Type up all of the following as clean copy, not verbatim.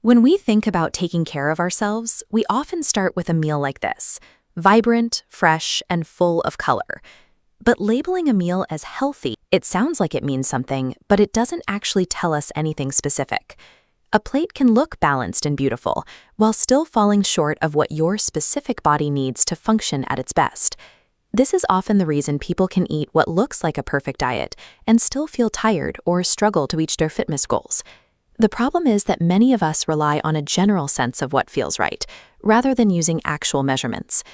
When we think about taking care of ourselves, we often start with a meal like this: vibrant, fresh, and full of color. But labeling a meal as healthy, it sounds like it means something, but it doesn't actually tell us anything specific. A plate can look balanced and beautiful, while still falling short of what your specific body needs to function at its best. This is often the reason people can eat what looks like a perfect diet and still feel tired or struggle to reach their fitness goals. The problem is that many of us rely on a general sense of what feels right, rather than using actual measurements.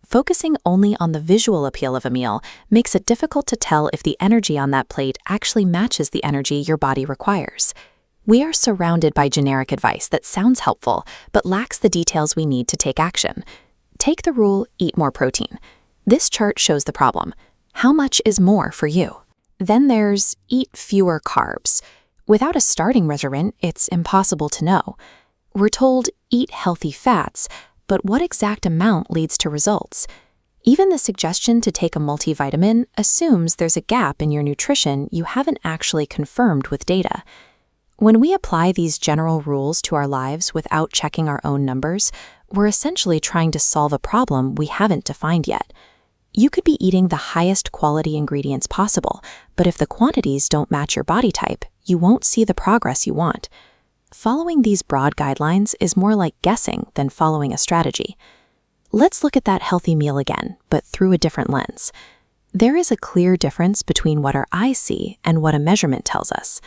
Focusing only on the visual appeal of a meal makes it difficult to tell if the energy on that plate actually matches the energy your body requires. We are surrounded by generic advice that sounds helpful, but lacks the details we need to take action. Take the rule, eat more protein. This chart shows the problem. How much is more for you? Then there's eat fewer carbs. Without a starting measurement, it's impossible to know. We're told eat healthy fats, but what exact amount leads to results? Even the suggestion to take a multivitamin assumes there's a gap in your nutrition you haven't actually confirmed with data. When we apply these general rules to our lives without checking our own numbers, we're essentially trying to solve a problem we haven't defined yet. You could be eating the highest quality ingredients possible, but if the quantities don't match your body type, you won't see the progress you want. Following these broad guidelines is more like guessing than following a strategy. Let's look at that healthy meal again, but through a different lens. There is a clear difference between what our eyes see and what a measurement tells us.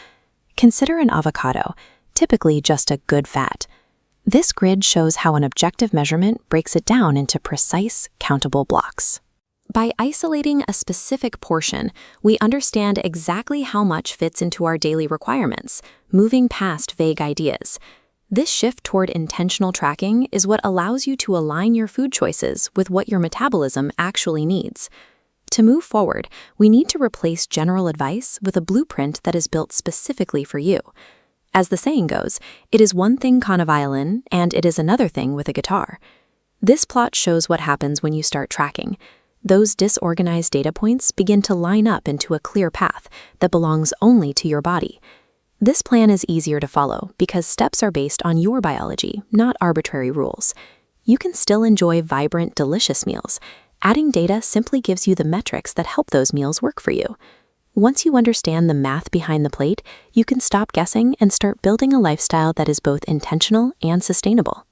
Consider an avocado, typically just a good fat. This grid shows how an objective measurement breaks it down into precise, countable blocks. By isolating a specific portion, we understand exactly how much fits into our daily requirements, moving past vague ideas. This shift toward intentional tracking is what allows you to align your food choices with what your metabolism actually needs. To move forward, we need to replace general advice with a blueprint that is built specifically for you. As the saying goes, it is one thing on a violin, and it is another thing with a guitar. This plot shows what happens when you start tracking. Those disorganized data points begin to line up into a clear path that belongs only to your body. This plan is easier to follow because steps are based on your biology, not arbitrary rules. You can still enjoy vibrant, delicious meals. Adding data simply gives you the metrics that help those meals work for you. Once you understand the math behind the plate, you can stop guessing and start building a lifestyle that is both intentional and sustainable.